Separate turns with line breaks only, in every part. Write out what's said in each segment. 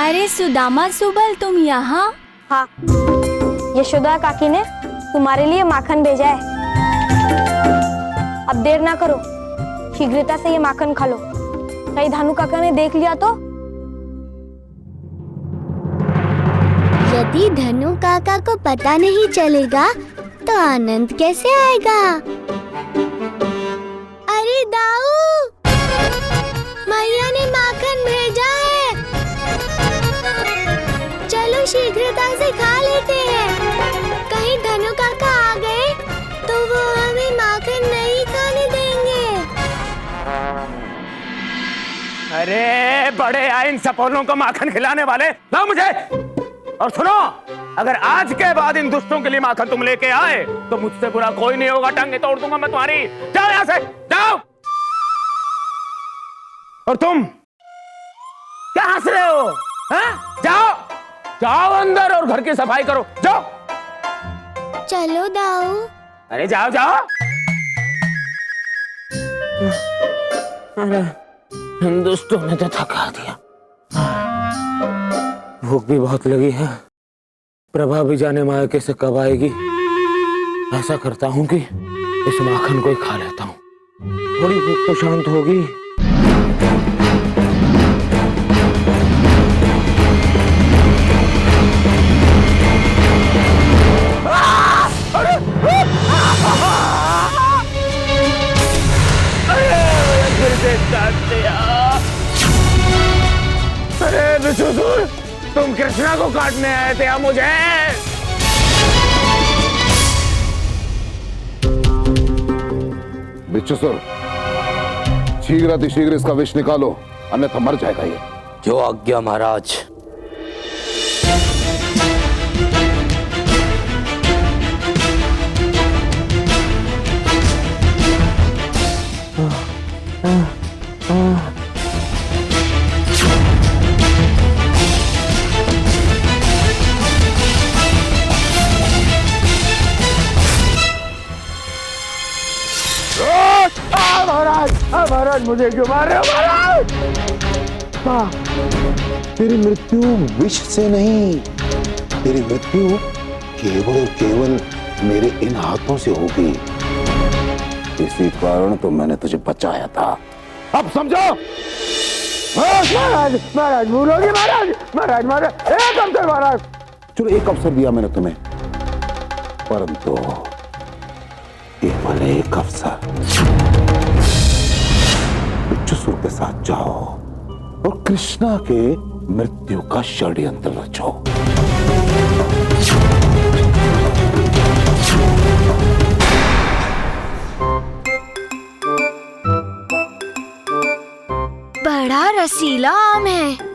अरे सुदामा सुबल, तुम यहाँ?
हाँ, यशोदा काकी ने तुम्हारे लिए माखन भेजा है। अब देर ना करो, शीघ्रता से ये माखन खा लो। कहीं धानु काका ने देख लिया तो?
यदि धनु काका को पता नहीं चलेगा तो आनंद कैसे आएगा? अरे दाऊ, मैया ने माखन भेजा है, चलो शीघ्रता से खा लेते हैं। कहीं धनु काका आ गए तो वो हमें माखन नहीं खाने देंगे।
अरे बड़े आए इन सपोलों को माखन खिलाने वाले, लाओ मुझे। और सुनो, अगर आज के बाद इन दुष्टों के लिए माखन तुम लेके आए तो मुझसे बुरा कोई नहीं होगा, टांगे तोड़ दूंगा मैं तुम्हारी। जाओ यहाँ से, जाओ। और तुम क्या हंस रहे हो? हाँ? जाओ जाओ अंदर और घर की सफाई करो, जाओ।
चलो दाऊ।
अरे जाओ जाओ। अरे इन दुष्टों ने तो थका दिया, भूख भी बहुत लगी है। प्रभा भी जाने मायके से कब आएगी। ऐसा करता हूँ कि इस माखन को ही खा लेता हूँ, थोड़ी भूख तो शांत होगी। अरे बिच्छूसुर, तुम कृष्णा को काटने आए थे या मुझे?
बिच्छूसुर, शीघ्र इसका विष निकालो, अन्यथा मर जाएगा ये।
जो आज्ञा महाराज।
महाराज मुझे क्यों मार रहे हो महाराज?
तेरी मृत्यु विष से नहीं, तेरी मृत्यु केवल और केवल मेरे इन हाथों से होगी। इसी कारण तो मैंने तुझे बचाया था। अब समझो।
महाराज महाराज भूलोगे महाराज, महाराज महाराज एक अवसर महाराज।
चलो एक अवसर दिया मैंने तुम्हें, परंतु केवल एक अवसर। बिच्छूसुर के साथ जाओ और कृष्णा के मृत्यु का षड्यंत्र रचो।
बड़ा रसीला आम है।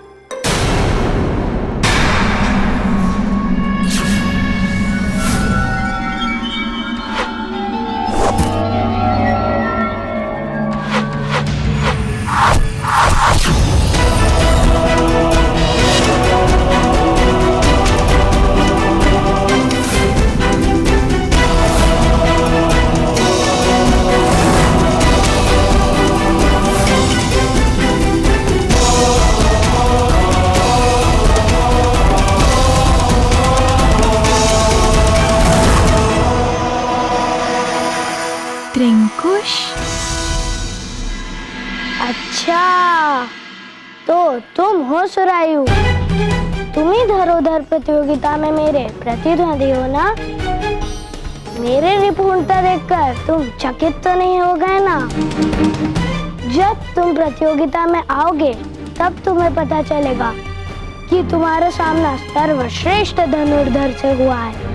त्रिंकुश?
अच्छा, तो तुम हो सुरायु। तुम ही धरोधर प्रतियोगिता में मेरे प्रतिद्वंदी हो ना? मेरे निपुणता देखकर तुम चकित तो नहीं हो गए ना? जब तुम प्रतियोगिता में आओगे तब तुम्हें पता चलेगा कि तुम्हारा सामना सर्वश्रेष्ठ धनुर्धर से हुआ है।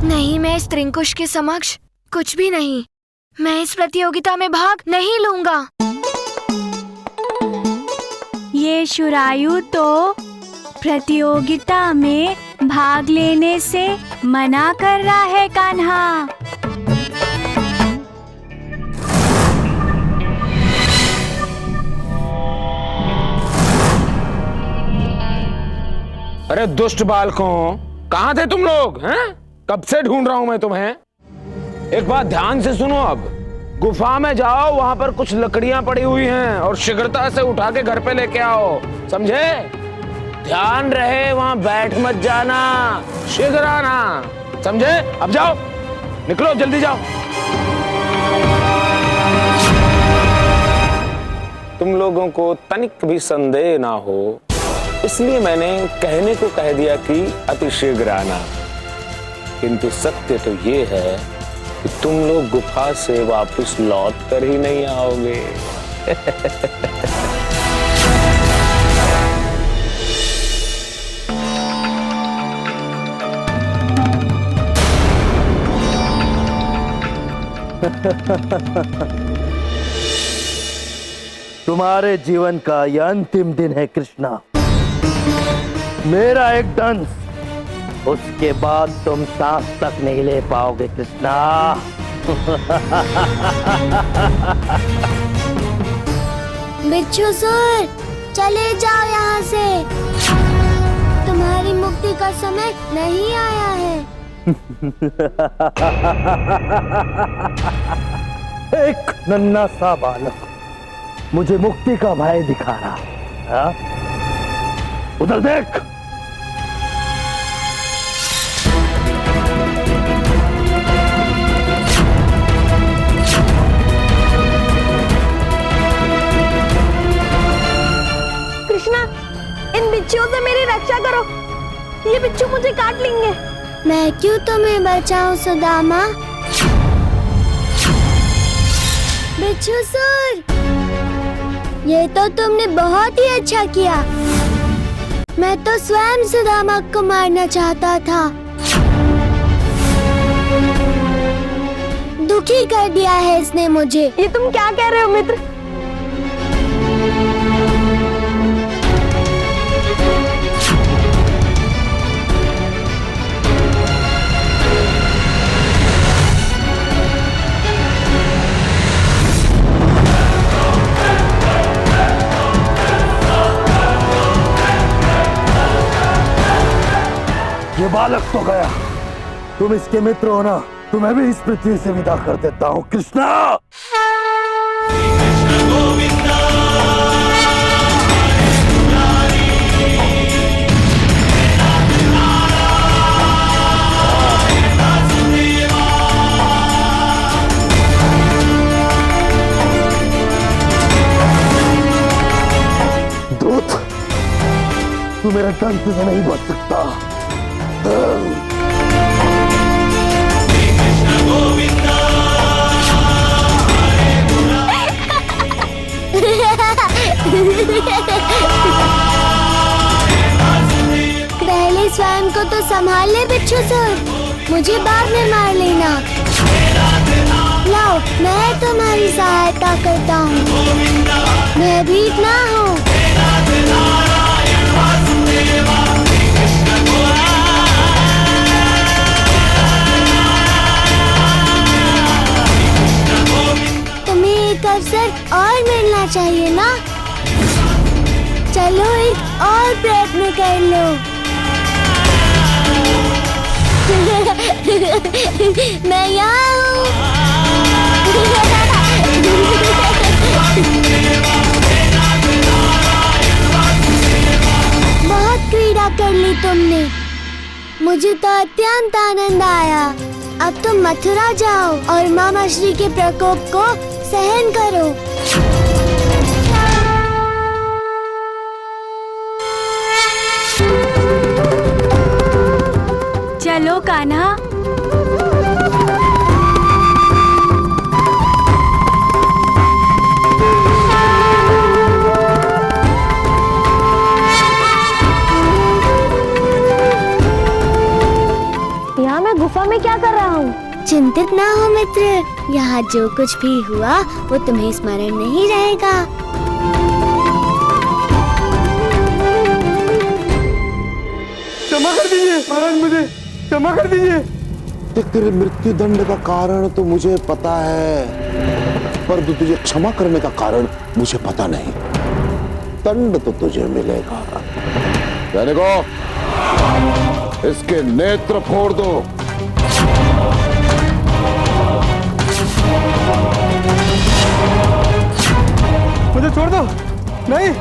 नहीं, मैं इस त्रिंकुश के समक्ष कुछ भी नहीं। मैं इस प्रतियोगिता में भाग नहीं लूंगा।
ये शुरायु तो प्रतियोगिता में भाग लेने से मना कर रहा है कान्हा।
अरे दुष्ट बालकों, कहाँ थे तुम लोग? हैं? कब से ढूंढ रहा हूं मैं तुम्हें। एक बात ध्यान से सुनो, अब गुफा में जाओ, वहां पर कुछ लकड़ियां पड़ी हुई हैं और शीघ्रता से उठा के घर पे लेके आओ, समझे? ध्यान रहे वहां बैठ मत जाना, शीघ्र आना, समझे? अब जाओ, निकलो, जल्दी जाओ। तुम लोगों को तनिक भी संदेह ना हो, इसलिए मैंने कहने को कह दिया कि अति शीघ्र आना, किंतु सत्य तो ये है कि तुम लोग गुफा से वापस लौट कर ही नहीं आओगे।
तुम्हारे जीवन का यह अंतिम दिन है कृष्णा। मेरा एक दंश, उसके बाद तुम सांस तक नहीं ले पाओगे कृष्णा।
बिच्छूसुर, चले जाओ यहाँ से, तुम्हारी मुक्ति का समय नहीं आया है।
एक नन्हा सा बालक मुझे मुक्ति का भय दिखा रहा है। उधर देख।
कृष्णा, इन बिच्छुओं से मेरी रक्षा करो, ये बिच्छू मुझे काट लेंगे।
मैं क्यों तुम्हें बचाऊं सुदामा? बिच्छूसुर, ये तो तुमने बहुत ही अच्छा किया। मैं तो स्वयं सुदामा को मारना चाहता था। दुखी कर दिया है इसने मुझे।
ये तुम क्या कह रहे हो मित्र?
ये बालक तो गया, तुम इसके मित्र हो ना, तुम्हें भी इस पृथ्वी से विदा कर देता हूँ कृष्णा। दूत, तू मेरे दंश से नहीं बच सकता।
पहले स्वयं को तो संभाल ले बिच्छूसुर, मुझे बाद में मार लेना। लाओ, मैं तुम्हारी सहायता करता हूँ, भयभीत ना हो। तुम्हें एक अवसर और मिलना चाहिए ना, चलो एक और प्रयत्न कर लो। मैं यहाँ हूँ। बहुत क्रीड़ा कर ली तुमने, मुझे तो अत्यंत आनंद आया। अब तुम मथुरा जाओ और मामा श्री के प्रकोप को सहन करो।
चलो कान्हा।
यहाँ मैं गुफा में क्या कर रहा हूँ?
चिंतित ना हो मित्र, यहाँ जो कुछ भी हुआ वो तुम्हें स्मरण नहीं रहेगा।
क्षमा कर दीजिए महाराज, मुझे क्षमा कर दीजिए।
तेरे मृत्यु दंड का कारण तो मुझे पता है, पर तुझे क्षमा करने का कारण मुझे पता नहीं। दंड तो तुझे मिलेगा। जाने को इसके नेत्र फोड़ दो।
मुझे छोड़ दो। नहीं।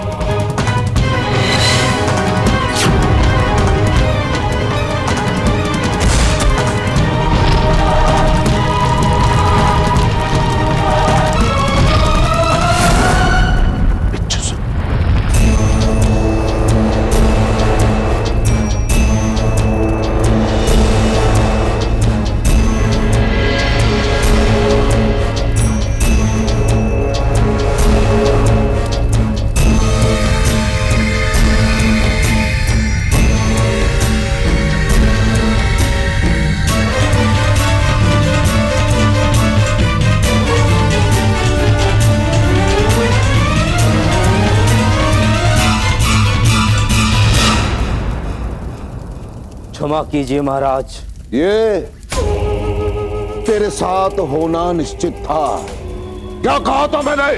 क्षमा कीजिए महाराज।
ये तेरे साथ होना निश्चित था। क्या कहा था मैंने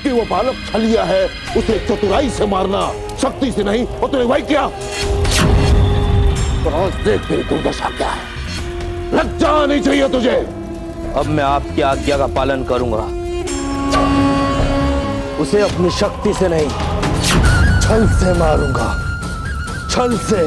कि वो बालक छलिया है, उसे चतुराई से मारना, शक्ति से नहीं। और तूने वही किया। तो देख तेरी दुर्दशा क्या है। लज्जा नहीं चाहिए तुझे।
अब मैं आपकी आज्ञा का पालन करूंगा। उसे अपनी शक्ति से नहीं, छल से मारूंगा। छल से।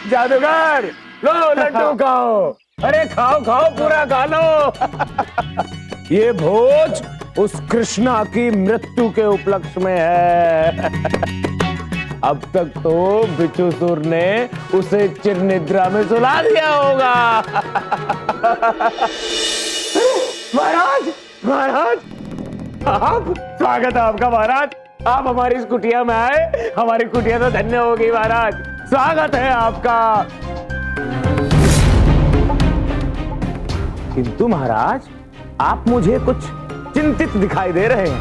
जादूगर, लो लड्डू खाओ। अरे खाओ खाओ, पूरा खा लो। ये भोज उस कृष्णा की मृत्यु के उपलक्ष्य में है। अब तक तो बिचूसुर ने उसे चिर निद्रा में सुला दिया होगा। महाराज, महाराज, आप, स्वागत है आपका महाराज। आप हमारी इस कुटिया में आए, हमारी कुटिया तो धन्य होगी महाराज। स्वागत है आपका। किंतु महाराज, आप मुझे कुछ चिंतित दिखाई दे रहे हैं।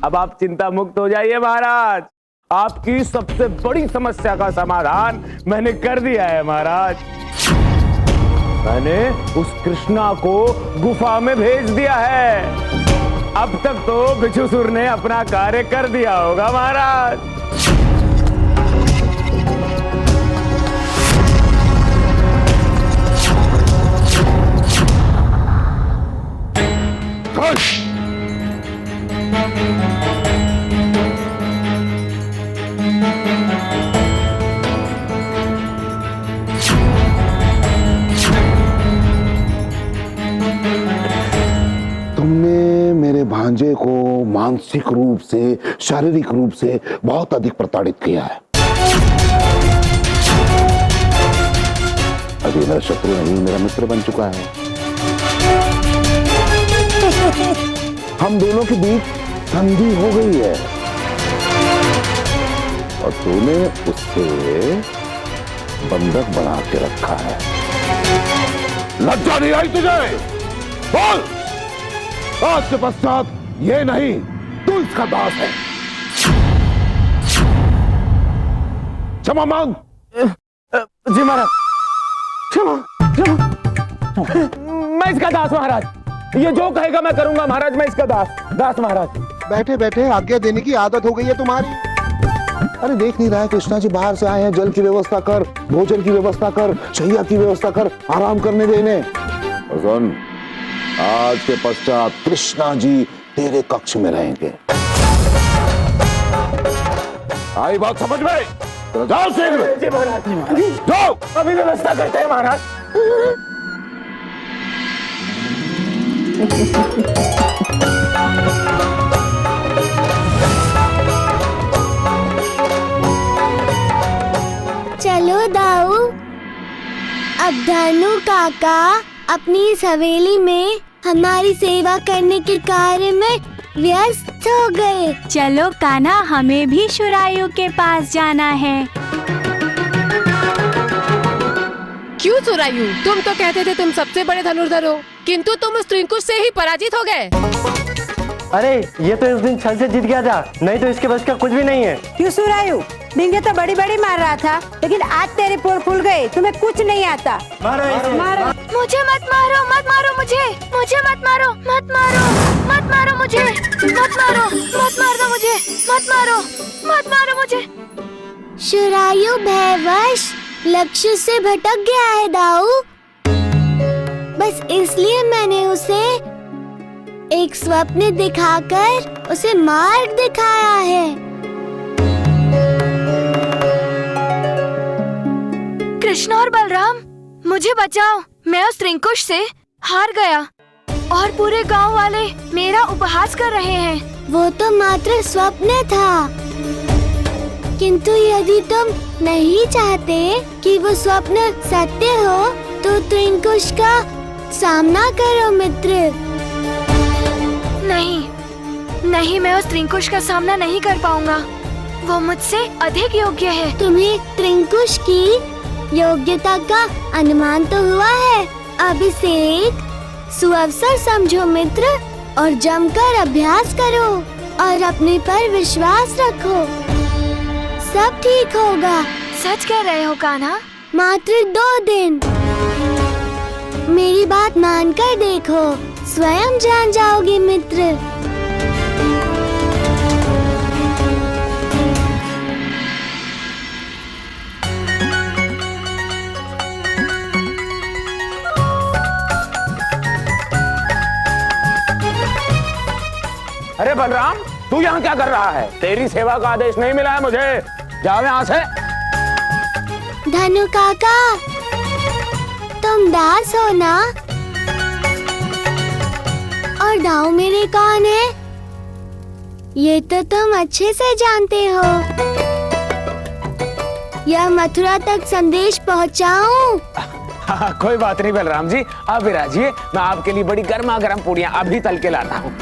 अब आप चिंता मुक्त हो जाइए महाराज। आपकी सबसे बड़ी समस्या का समाधान मैंने कर दिया है महाराज। मैंने उस कृष्णा को गुफा में भेज दिया है। अब तक तो बिचूसुर ने अपना कार्य कर दिया होगा महाराज।
तुमने मेरे भांजे को मानसिक रूप से, शारीरिक रूप से बहुत अधिक प्रताड़ित किया है। अभी मेरा शत्रु नहीं, मेरा मित्र बन चुका है। हम दोनों के बीच संधि हो गई है और तूने उससे बंधक बना के रखा है। लज्जा नहीं आई तुझे? बोल, आज के पश्चात ये नहीं, तू इसका दास है। क्षमा मांग।
जी महाराज, क्षमा, क्षमा। मैं इसका दास महाराज। ये जो कहेगा मैं करूंगा महाराज। मैं इसका दास महाराज।
बैठे बैठे आज्ञा देने की आदत हो गई है तुम्हारी। अरे देख नहीं रहा है कृष्णा जी बाहर से आए हैं। जल की व्यवस्था कर, भोजन की व्यवस्था कर, शैया की व्यवस्था कर, आराम करने दे इन्हें। सुन, आज के पश्चात कृष्णा जी तेरे कक्ष में रहेंगे। आई बात समझ में? तो जाओ शीघ्र।
जी महाराज।
जाओ।
अभी व्यवस्था करते हैं महाराज।
चलो दाऊ, अब धनु काका अपनी इस हवेली में हमारी सेवा करने के कार्य में व्यस्त हो गए।
चलो कान्हा, हमें भी शुरायु के पास जाना है।
क्यों सुरायु? तुम तो कहते थे तुम सबसे बड़े धनुर्धर हो, किंतु तुम उस त्रिंकुश से ही पराजित हो गए।
अरे ये तो इस दिन छल से जीत गया था, नहीं तो इसके बस का कुछ भी नहीं है।
क्यों सुरायु? डिंगे तो बड़ी बड़ी मार रहा था, लेकिन आज तेरे पोर फूल गए, तुम्हें कुछ नहीं आता।
मारो
मुझे मत मारो, मत मारो मुझे मत मारो, मत मारो, मत मारो मुझे, मत मारो, मत मार दो मुझे, मत मारो, मत मारो मुझे।
शुरायु भयवश लक्ष्य से भटक गया है दाऊ। बस इसलिए मैंने उसे एक स्वप्न दिखाकर उसे मार्ग दिखाया है।
कृष्ण और बलराम, मुझे बचाओ, मैं उस त्रिंकुश से हार गया और पूरे गांव वाले मेरा उपहास कर रहे हैं।
वो तो मात्र स्वप्न था, किंतु यदि तुम नहीं चाहते कि वो स्वप्न सत्य हो तो त्रिंकुश का सामना करो मित्र।
नहीं, मैं उस त्रिंकुश का सामना नहीं कर पाऊंगा। वो मुझसे अधिक योग्य है।
तुम्हें त्रिंकुश की योग्यता का अनुमान तो हुआ है। अब इसे एक सुअवसर समझो मित्र और जमकर अभ्यास करो और अपने पर विश्वास रखो, सब ठीक होगा।
सच कह रहे हो कान्हा?
मात्र 2 दिन, मेरी बात मानकर देखो, स्वयं जान जाओगे मित्र।
अरे बलराम, तू यहाँ क्या कर रहा है? तेरी सेवा का आदेश नहीं मिला है मुझे। जाओ यहाँ से।
धनु काका, तुम दास हो ना? और दाऊ मेरे कौन है ये तो तुम अच्छे से जानते हो। यह मथुरा तक संदेश पहुँचाऊं?
कोई बात नहीं बलराम जी, आप विराजिए। मैं आपके लिए बड़ी गर्मा गर्म पूड़ियाँ अभी तल के लाता हूँ।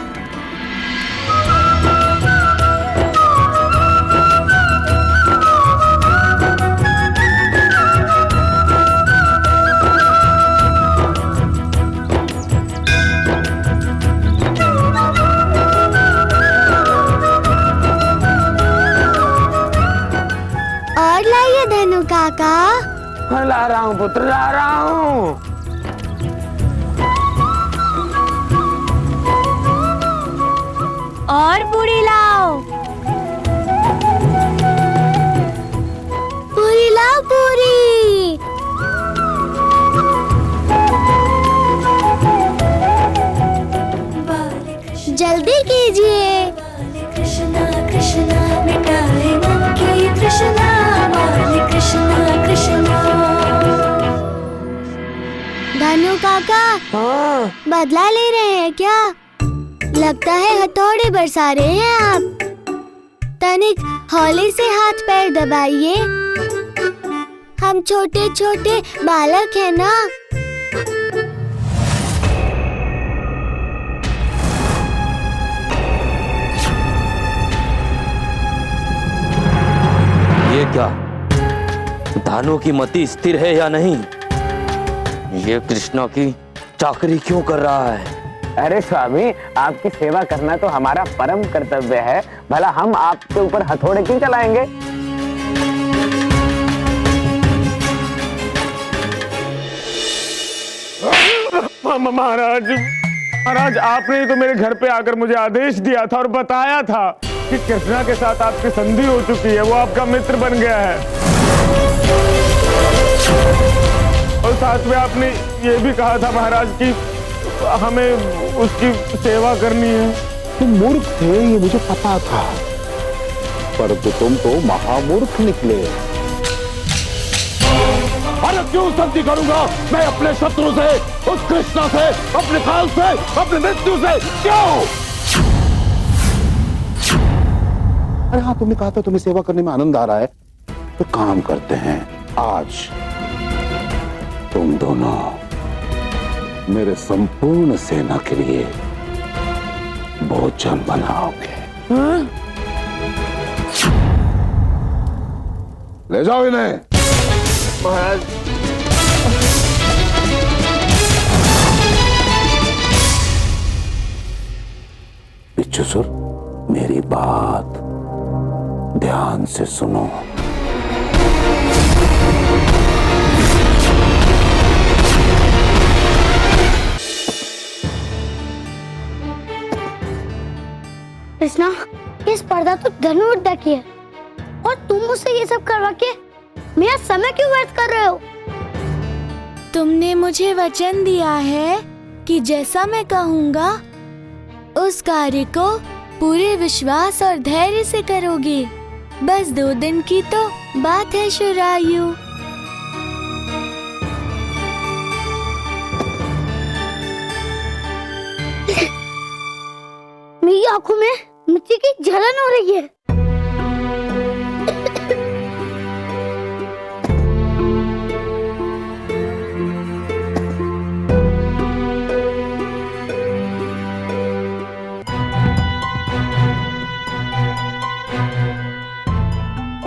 धनु काका,
ला रहा हूँ पुत्र, ला रहा हूँ।
और पूरी लाओ।
पूरी लाओ, पूरी। जल्दी कीजिए।
कृष्णा कृष्णा मिटाए मन की तृष्णा, कृष्णा कृष्णा।
धनु काका, बदला ले रहे हैं क्या? लगता है हथौड़े बरसा रहे हैं आप। तनिक हौले से हाथ पैर दबाइए, हम छोटे छोटे बालक हैं ना।
ये क्या, धानु की मति स्थिर है या नहीं? ये कृष्णा की चाकरी क्यों कर रहा है?
अरे स्वामी, आपकी सेवा करना तो हमारा परम कर्तव्य है। भला हम आपके ऊपर हथौड़े क्यों चलाएंगे? महाराज, आपने तो मेरे घर पे आकर मुझे आदेश दिया था और बताया था कि कृष्णा के साथ आपकी संधि हो चुकी है, वो आपका मित्र बन गया है। और साथ में आपने ये भी कहा था महाराज कि हमें उसकी सेवा करनी है।
तुम मूर्ख थे, ये मुझे पता था, पर तुम तो महामूर्ख निकले। अरे क्यों संधि करूंगा मैं अपने शत्रु से, उस कृष्णा से, अपने काल से, अपने मृत्यु से? क्यों? अरे हाँ, तुमने कहा था तुम्हें सेवा करने में आनंद आ रहा है, तो काम करते हैं। आज तुम दोनों मेरे संपूर्ण सेना के लिए भोजन बनाओगे। ले जाओ इन्हें।
महाराज,
बिच्छुसुर, मेरी बात ध्यान से सुनो।
कृष्णा, ये स्पर्धा तो धनुर्विद्या की है और तुम मुझसे ये सब करवा के मेरा समय क्यों व्यर्थ कर रहे हो?
तुमने मुझे वचन दिया है कि जैसा मैं कहूँगा उस कार्य को पूरे विश्वास और धैर्य से करोगे। बस 2 दिन की तो बात है शुरायु।
मेरी आंखों में मिट्टी की जलन हो रही है।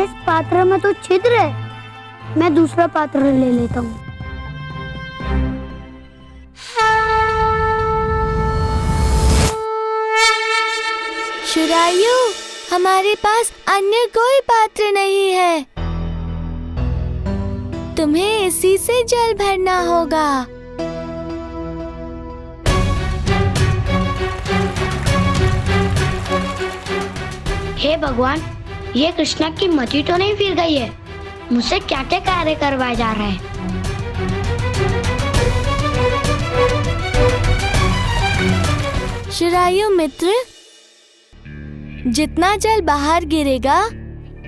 इस पात्र में तो छिद्र है, मैं दूसरा पात्र ले लेता हूँ।
शुरायु, हमारे पास अन्य कोई पात्र नहीं है, तुम्हें इसी से जल भरना होगा।
हे भगवान, ये कृष्णा की मति तो नहीं फिर गई है? मुझसे क्या क्या कार्य करवाए जा रहे हैं?
शुरायु मित्र, जितना जल बाहर गिरेगा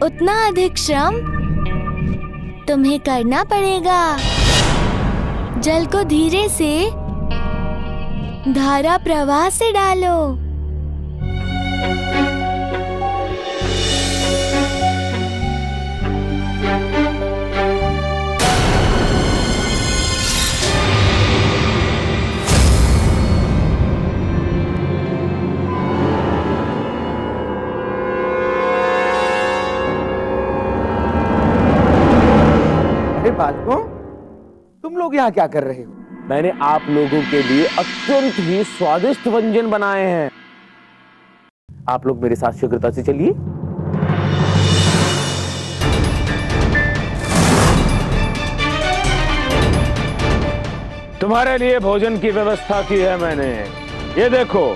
उतना अधिक श्रम तुम्हें करना पड़ेगा। जल को धीरे से धारा प्रवाह से डालो।
बालकों, तुम लोग यहाँ क्या कर रहे हो? मैंने आप लोगों के लिए अत्यंत ही स्वादिष्ट व्यंजन बनाए हैं। आप लोग मेरे साथ शीघ्रता से चलिए। तुम्हारे लिए भोजन की व्यवस्था की है मैंने। ये देखो,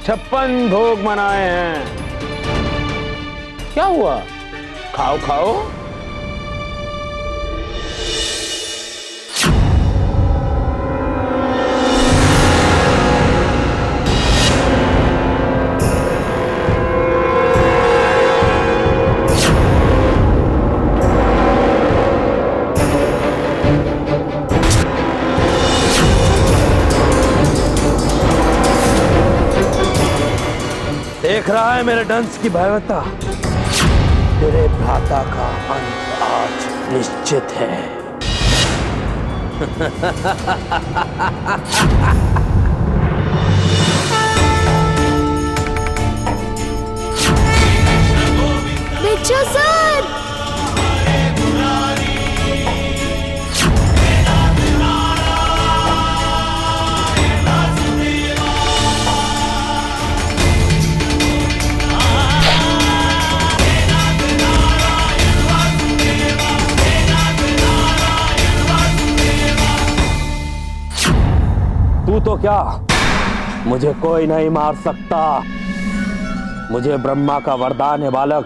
56 भोग बनाए हैं। क्या हुआ? खाओ खाओ।
देख रहा है मेरे डंस की भयावहता? तेरे भ्राता का अंत आज निश्चित है।
बिच्छू सर!
तू तो क्या, मुझे कोई नहीं मार सकता। मुझे ब्रह्मा का वरदान है बालक।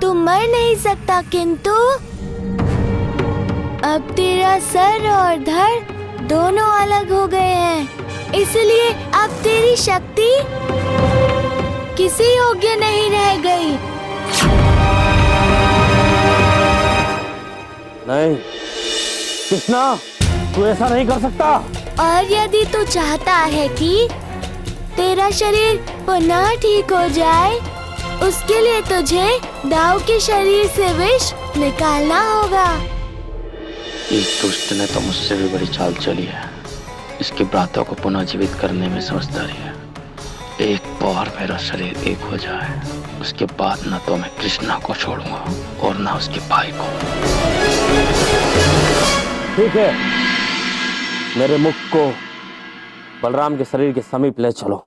तू मर नहीं सकता, किंतु अब तेरा सर और धड़ दोनों अलग हो गए हैं, इसलिए अब तेरी शक्ति किसी योग्य नहीं रह गई।
नहीं कृष्णा, तू ऐसा नहीं कर सकता।
और यदि तू चाहता है कि तेरा शरीर पुनः ठीक हो जाए, उसके लिए तुझे दाऊ के शरीर से विष निकालना होगा।
इस दुष्ट ने तो मुझसे भी बड़ी चाल चली है। इसके भ्राता को पुनः जीवित करने में समझदारी है। एक बार मेरा शरीर एक हो जाए, उसके बाद न तो मैं कृष्णा को छोड़ूंगा और न उसके भाई को। ठीक है, मेरे मुख को बलराम के शरीर के समीप ले चलो।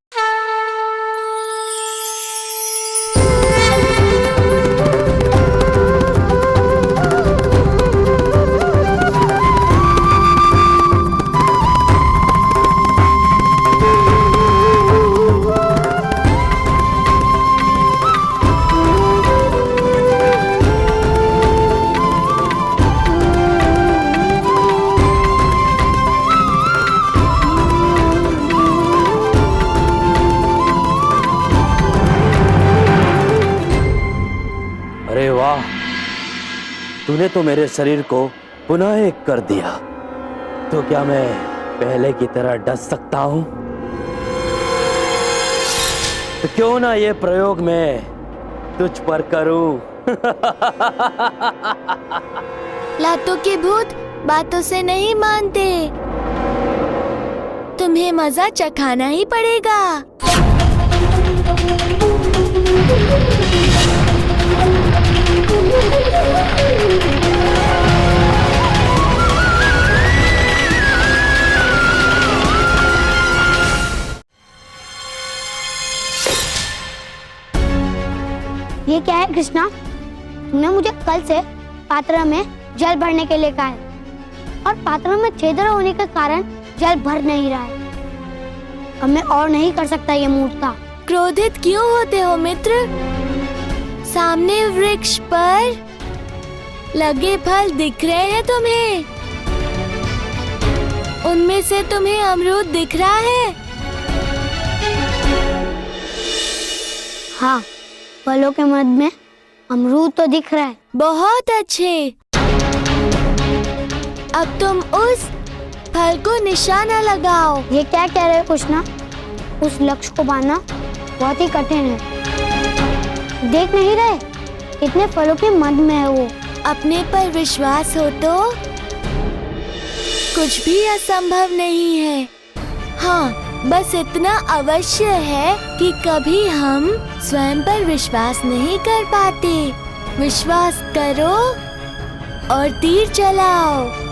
तूने तो मेरे शरीर को पुनः एक कर दिया, तो क्या मैं पहले की तरह डस सकता हूं? तो क्यों ना ये प्रयोग मैं तुझ पर करूं?
लातों के भूत बातों से नहीं मानते, तुम्हें मजा चखाना ही पड़ेगा।
ये क्या है कृष्णा? तुमने मुझे कल से पात्र में जल भरने के लिए कहा है और पात्र में छिद्र होने के कारण जल भर नहीं रहा है। अब मैं और नहीं कर सकता ये मूर्खता।
क्रोधित क्यों होते हो मित्र? सामने वृक्ष पर लगे फल दिख रहे हैं तुम्हें, उनमें से तुम्हें अमरूद दिख रहा है?
हाँ, फलों के मध्य में अमरूद तो दिख रहा है।
बहुत अच्छे। अब तुम उस फल को निशाना लगाओ।
ये क्या कह रहे हो कृष्णा? उस लक्ष्य को पाना बहुत ही कठिन है। देख नहीं रहे कितने फलों के मध्य में है वो।
अपने पर विश्वास हो तो कुछ भी असंभव नहीं है। हाँ, बस इतना अवश्य है कि कभी हम स्वयं पर विश्वास नहीं कर पाते। विश्वास करो और तीर चलाओ।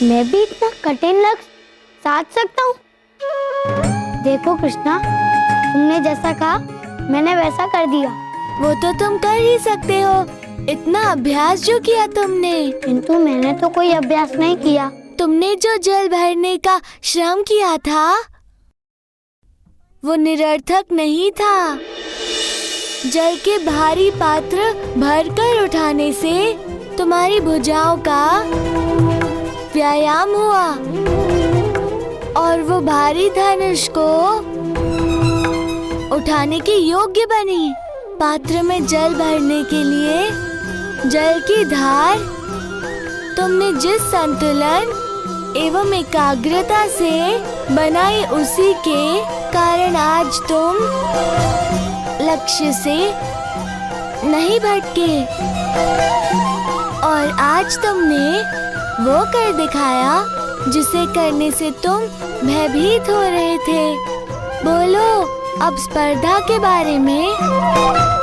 मैं भी इतना कठिन लक्ष्य साध सकता हूँ? देखो कृष्णा, तुमने जैसा कहा मैंने वैसा कर दिया।
वो तो तुम कर ही सकते हो, इतना अभ्यास जो किया तुमने।
किंतु मैंने तो कोई अभ्यास नहीं किया।
तुमने जो जल भरने का श्रम किया था वो निरर्थक नहीं था। जल के भारी पात्र भरकर उठाने से तुम्हारी भुजाओं का व्यायाम हुआ और वो भारी धनुष को उठाने के योग्य बनी। पात्र में जल भरने के लिए जल की धार तुमने जिस संतुलन एवं एकाग्रता से बनाई, उसी के कारण आज तुम लक्ष्य से नहीं भटके और आज तुमने वो कर दिखाया जिसे करने से तुम भयभीत हो रहे थे। बोलो, अब स्पर्धा के बारे में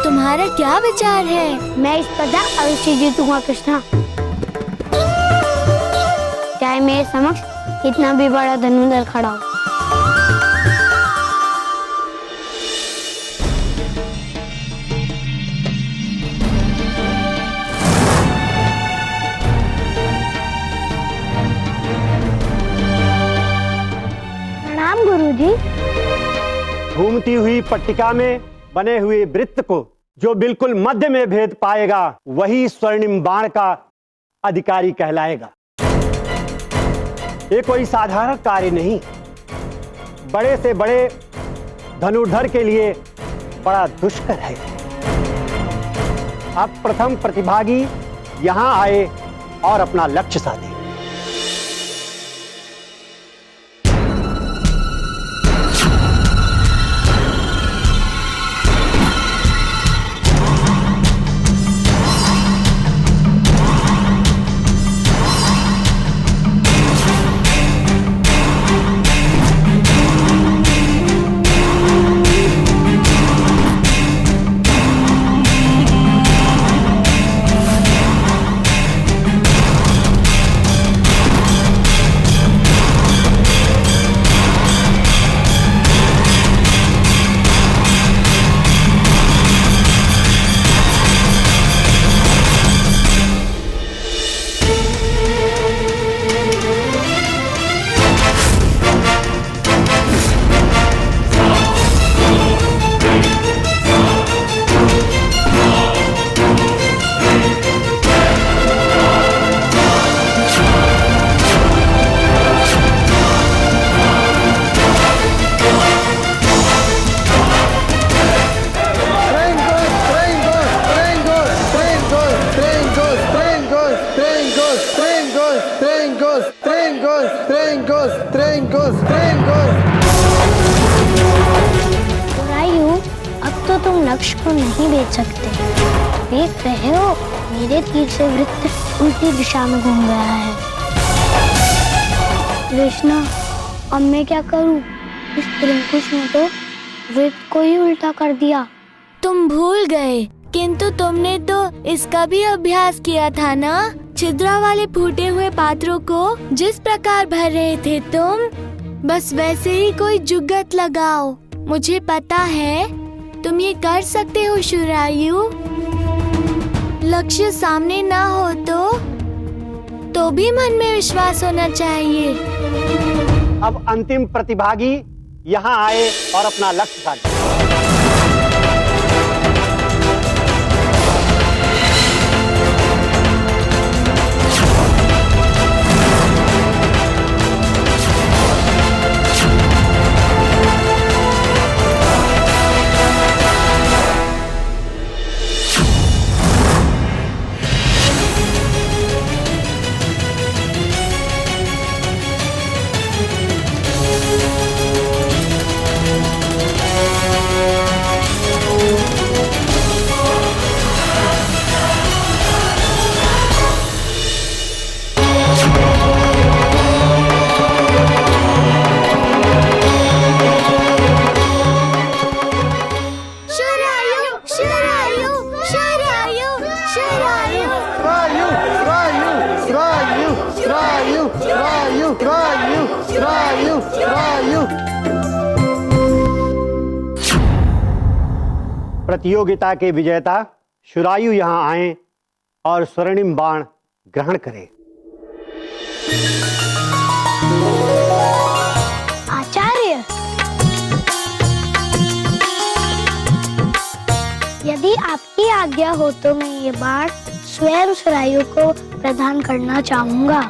तुम्हारा क्या विचार है?
मैं इस स्पर्धा अवश्य जीतूंगा कृष्णा, चाहे मेरे समक्ष कितना भी बड़ा धनुर्धर खड़ा हो। प्रणाम गुरुजी।
घूमती हुई पट्टिका में बने हुए वृत्त को जो बिल्कुल मध्य में भेद पाएगा वही स्वर्णिम बाण का अधिकारी कहलाएगा। ये कोई साधारण कार्य नहीं, बड़े से बड़े धनुर्धर के लिए बड़ा दुष्कर है। अब प्रथम प्रतिभागी यहां आए और अपना लक्ष्य साधे।
सुरायु, अब तो तुम लक्ष्य को नहीं बेच सकते। देख रहे हो, मेरे तीर से वृत्त उल्टी दिशा में घूम रहा है। कृष्णा, अब मैं क्या करूं? इस त्रिंकुश ने तो वृत्त को ही उल्टा कर दिया।
तुम भूल गए, किंतु तुमने तो इसका भी अभ्यास किया था ना। छिद्रा वाले फूटे हुए पात्रों को जिस प्रकार भर रहे थे तुम, बस वैसे ही कोई जुगत लगाओ। मुझे पता है तुम ये कर सकते हो शुरायु। लक्ष्य सामने ना हो तो भी मन में विश्वास होना चाहिए।
अब अंतिम प्रतिभागी यहाँ आए और अपना लक्ष्य साधे। प्रतियोगिता के विजेता शुरायु यहाँ आए और स्वर्णिम बाण ग्रहण करें।
आचार्य, यदि आपकी आज्ञा हो तो मैं ये बाण स्वयं सुरायु को प्रदान करना चाहूंगा।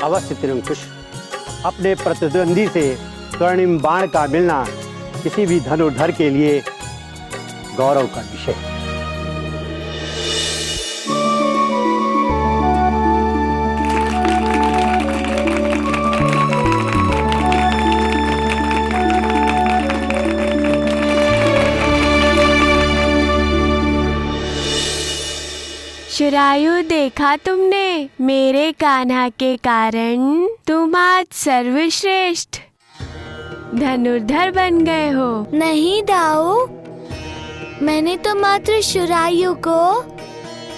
अवश्य त्रिंकुश, अपने प्रतिद्वंदी से स्वर्णिम बाण का मिलना किसी भी धनुर्धर के लिए गौरव का विषय।
शुरायु, देखा तुमने, मेरे कान्हा के कारण तुम आज सर्वश्रेष्ठ धनुर्धर बन गए हो। नहीं दाऊ, मैंने तो मात्र शुरायु को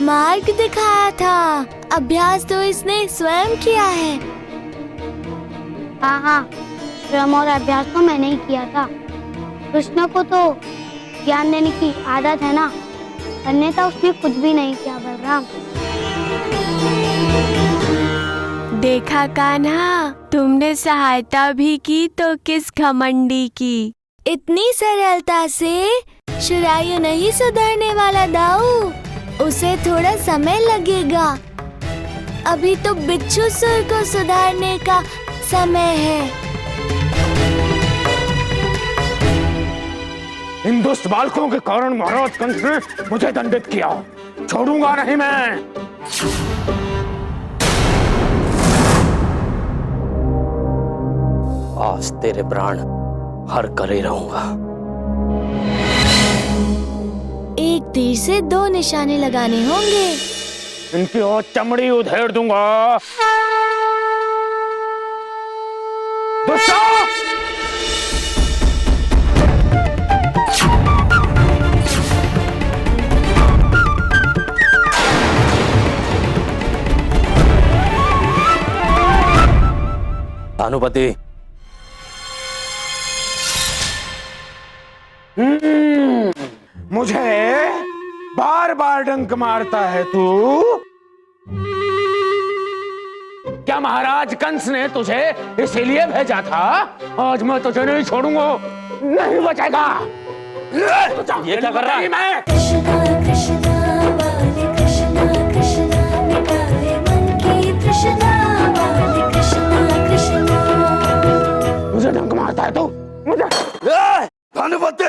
मार्ग दिखाया था। अभ्यास तो इसने स्वयं किया है।
हाँ, श्रम और अभ्यास तो मैंने ही किया था। कृष्ण को तो ज्ञान देने की आदत है ना, अन्यथा उसने कुछ भी नहीं किया। बलराम,
देखा कान्हा, तुमने सहायता भी की तो किस घमंडी की। इतनी सरलता से शुरायु नहीं सुधरने वाला दाऊ, उसे थोड़ा समय लगेगा। अभी तो बिच्छू सुर को सुधारने का समय है।
इन दुष्ट बालकों के कारण महाराज कंस ने मुझे दंडित किया, छोड़ूंगा नहीं मैं।
आज तेरे प्राण हर कर ही रहूंगा।
एक तीर से दो निशाने लगाने होंगे।
इनकी और चमड़ी उधेड़ दूंगा। दुष्टों!
अनुपति,
मुझे बार बार डंक मारता है तू। क्या महाराज कंस ने तुझे इसीलिए भेजा था? आज मैं तुझे नहीं छोड़ूंगा, नहीं बचेगा।
ये क्या कर रहा है?
मैं
कृष्णा कृष्णा वाले कृष्णा कृष्णा मिटाए मन की तृष्णा वाले कृष्णा कृष्णा।
मुझे डंक मारता है तू, मुझे।
भानुपति,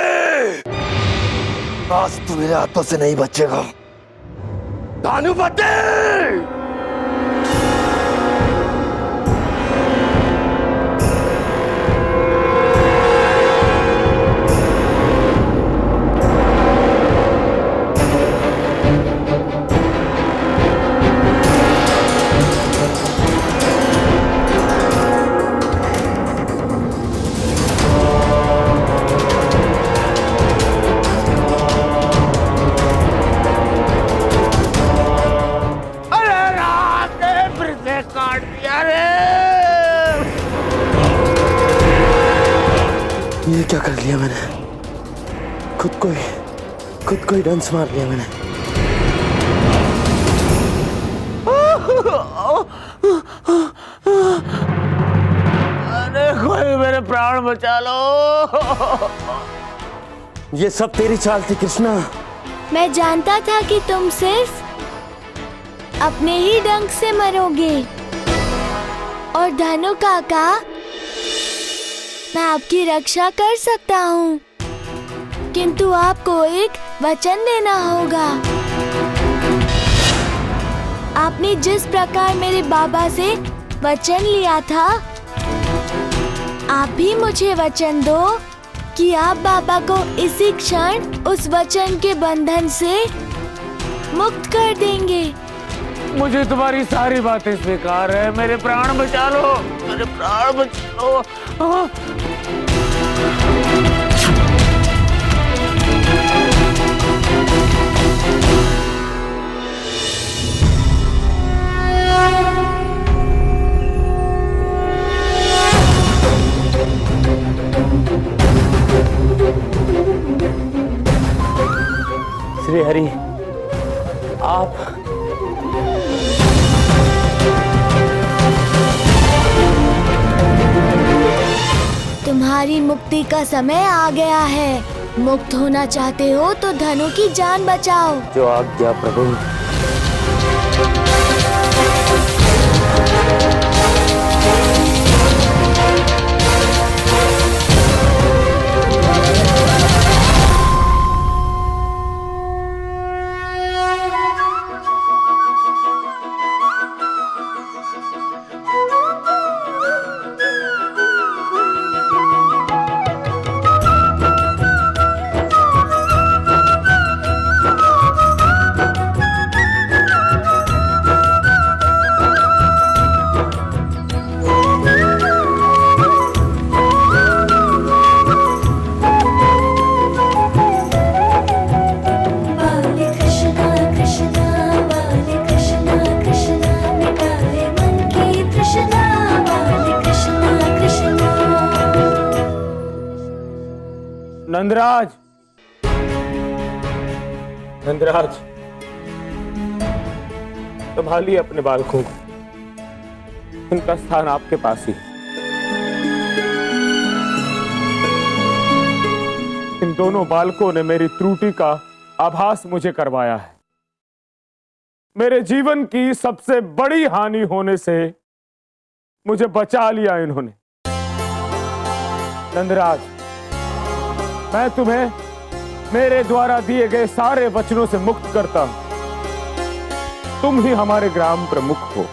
आज तू मेरे हाथों से नहीं बचेगा। भानुपति!
ये क्या कर लिया मैंने? खुद को ही डंस मार लिया मैंने।
अरे कोई मेरे प्राण बचा लो।
ये सब तेरी चाल थी कृष्णा।
मैं जानता था कि तुम सिर्फ अपने ही डंक से मरोगे। और धनु काका, मैं आपकी रक्षा कर सकता हूँ, किंतु आपको एक वचन देना होगा। आपने जिस प्रकार मेरे बाबा से वचन लिया था, आप भी मुझे वचन दो कि आप बाबा को इसी क्षण उस वचन के बंधन से मुक्त कर देंगे।
मुझे तुम्हारी सारी बातें स्वीकार है। मेरे प्राण बचा लो, मेरे प्राण बचा लो।
श्री हरि, आप
तुम्हारी मुक्ति का समय आ गया है। मुक्त होना चाहते हो तो धनु की जान बचाओ।
जो आज्ञा प्रभु।
नंदराज, नंदराज, संभालिए अपने बालकों को। उनका स्थान आपके पास ही। इन दोनों बालकों ने मेरी त्रुटि का आभास मुझे करवाया है। मेरे जीवन की सबसे बड़ी हानि होने से मुझे बचा लिया इन्होंने। नंदराज, मैं तुम्हें मेरे द्वारा दिए गए सारे वचनों से मुक्त करता हूं। तुम ही हमारे ग्राम प्रमुख हो।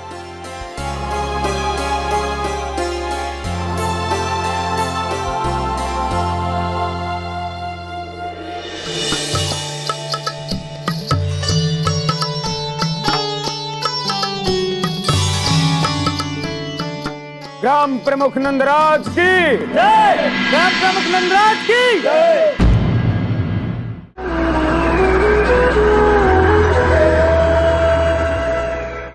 ग्राम प्रमुख नंदराज की जय। ग्राम प्रमुख नंदराज की जय।